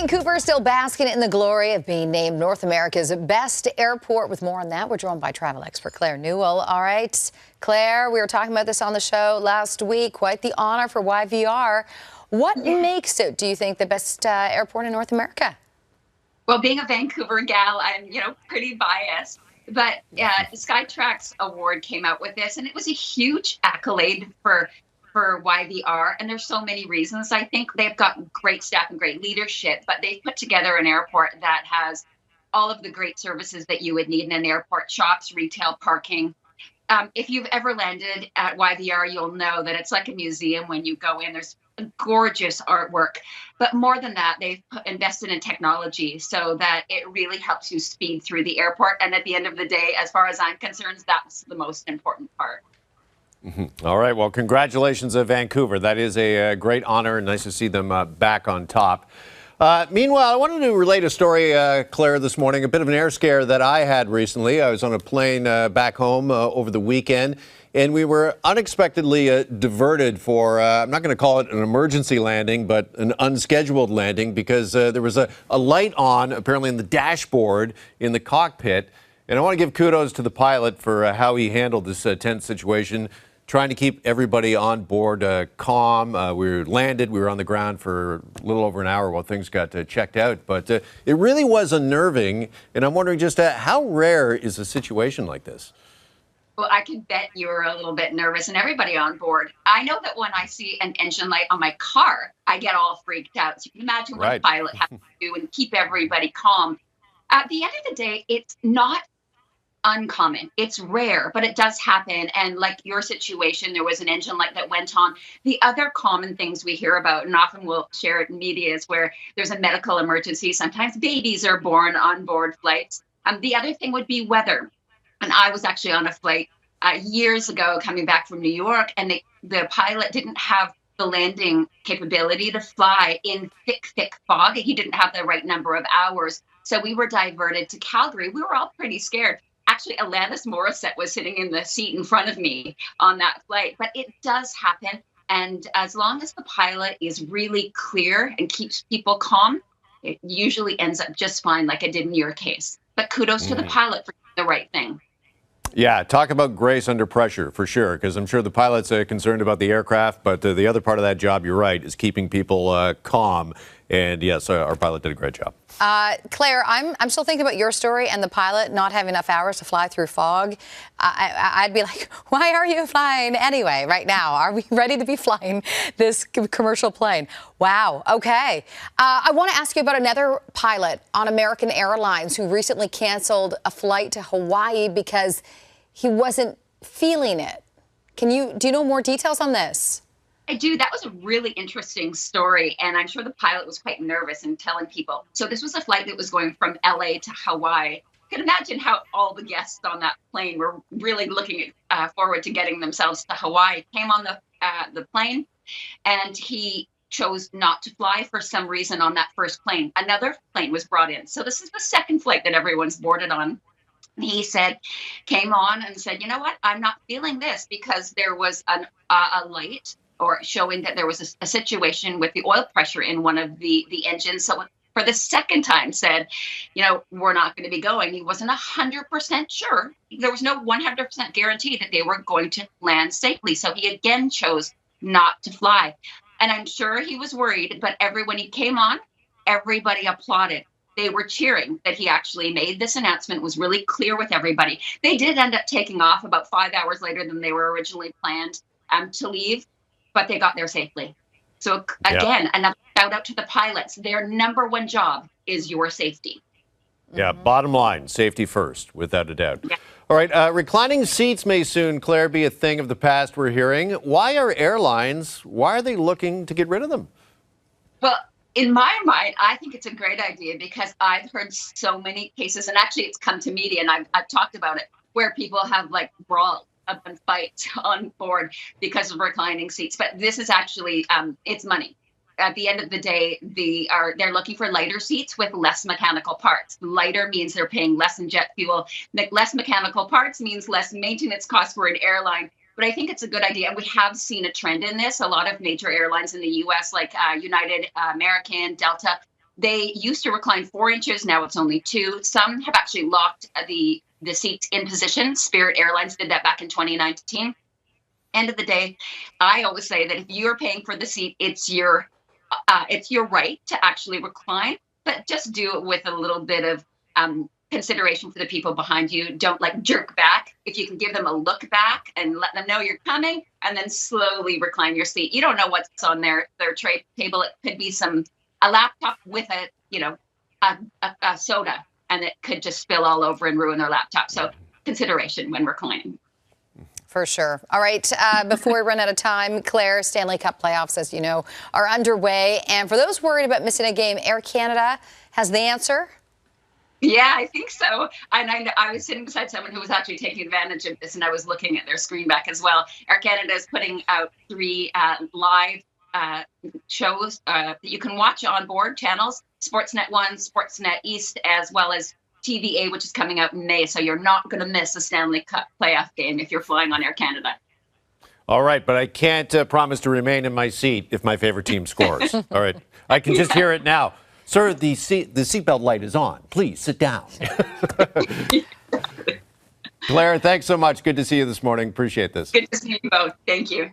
Vancouver is still basking in the glory of being named North America's best airport. With more on that, we're joined by travel expert Claire Newell. All right, Claire, we were talking about this on the show last week. Quite the honor for YVR. What makes it, do you think, the best airport in North America? Well, being a Vancouver gal, I'm, pretty biased. But Skytrax Award came out with this, and it was a huge accolade for YVR, and there's so many reasons. I think they've got great staff and great leadership, but they've put together an airport that has all of the great services that you would need in an airport: shops, retail, parking. If you've ever landed at YVR, you'll know that it's like a museum when you go in. There's gorgeous artwork, but more than that, they've invested in technology so that it really helps you speed through the airport. And at the end of the day, as far as I'm concerned, that's the most important part. All right. Well, congratulations, Vancouver. That is a great honor, and nice to see them back on top. Meanwhile, I wanted to relate a story, Claire, this morning, a bit of an air scare that I had recently. I was on a plane back home over the weekend, and we were unexpectedly diverted for, I'm not going to call it an emergency landing, but an unscheduled landing, because there was a light on, apparently in the dashboard in the cockpit. And I want to give kudos to the pilot for how he handled this tense situation, trying to keep everybody on board calm. We were on the ground for a little over an hour while things got checked out. But it really was unnerving. And I'm wondering just how rare is a situation like this? Well, I can bet you were a little bit nervous, and everybody on board. I know that when I see an engine light on my car, I get all freaked out. So you can imagine what a pilot has to do and keep everybody calm. At the end of the day, it's not uncommon. It's rare, but it does happen. And like your situation, there was an engine light that went on. The other common things we hear about, and often we'll share it in media, is where there's a medical emergency. Sometimes babies are born on board flights. The other thing would be weather. And I was actually on a flight years ago coming back from New York, and the pilot didn't have the landing capability to fly in thick fog. He didn't have the right number of hours. So we were diverted to Calgary. We were all pretty scared. Actually, Alanis Morissette was sitting in the seat in front of me on that flight. But it does happen. And as long as the pilot is really clear and keeps people calm, it usually ends up just fine, like it did in your case. But kudos to the pilot for doing the right thing. Yeah, talk about grace under pressure, for sure, because I'm sure the pilot's concerned about the aircraft, but the other part of that job, you're right, is keeping people calm. And yes, our pilot did a great job. Claire, I'm still thinking about your story and the pilot not having enough hours to fly through fog. I'd be like, why are you flying anyway right now? Are we ready to be flying this commercial plane? Wow. Okay. I want to ask you about another pilot on American Airlines who recently canceled a flight to Hawaii because he wasn't feeling it. Do you know more details on this? I do. That was a really interesting story. And I'm sure the pilot was quite nervous in telling people. So this was a flight that was going from LA to Hawaii. You can imagine how all the guests on that plane were really looking forward to getting themselves to Hawaii. Came on the plane, and he chose not to fly for some reason on that first plane. Another plane was brought in. So this is the second flight that everyone's boarded on. He came on and said, you know what, I'm not feeling this, because there was a light or showing that there was a situation with the oil pressure in one of the engines. So for the second time said, we're not going to be going. He wasn't 100% sure. There was no 100% guarantee that they were going to land safely. So he again chose not to fly. And I'm sure he was worried, but when he came on, everybody applauded. They were cheering that he actually made this announcement, was really clear with everybody. They did end up taking off about 5 hours later than they were originally planned to leave, but they got there safely. So again, another shout out to the pilots. Their number one job is your safety. Yeah, bottom line, safety first, without a doubt. Yeah. All right, reclining seats may soon, Claire, be a thing of the past, we're hearing. Why are they looking to get rid of them? Well, in my mind, I think it's a great idea, because I've heard so many cases, and actually it's come to media, and I've talked about it, where people have brawled up and fights on board because of reclining seats. But this is actually, it's money. At the end of the day, they're looking for lighter seats with less mechanical parts. Lighter means they're paying less in jet fuel. Less mechanical parts means less maintenance costs for an airline. But I think it's a good idea. And we have seen a trend in this. A lot of major airlines in the U.S., like United, American, Delta, They used to recline 4 inches. Now it's only 2. Some have actually locked the seats in position. Spirit Airlines did that back in 2019. End of the day, I always say that if you're paying for the seat, it's your right to actually recline, but just do it with a little bit of consideration for the people behind you. Don't like jerk back. If you can give them a look back and let them know you're coming, and then slowly recline your seat. You don't know what's on their tray table. It could be a laptop with a soda, and it could just spill all over and ruin their laptop. So consideration when reclining. For sure. All right. Before we run out of time, Claire, Stanley Cup playoffs, as you know, are underway. And for those worried about missing a game, Air Canada has the answer. Yeah, I think so. And I was sitting beside someone who was actually taking advantage of this, and I was looking at their screen back as well. Air Canada is putting out 3 live shows that you can watch on board channels, Sportsnet 1, Sportsnet East, as well as TVA, which is coming out in May. So you're not going to miss a Stanley Cup playoff game if you're flying on Air Canada. All right, but I can't promise to remain in my seat if my favorite team scores. All right, I can just hear it now. Sir, the seatbelt light is on. Please sit down. Claire, thanks so much. Good to see you this morning. Appreciate this. Good to see you both. Thank you.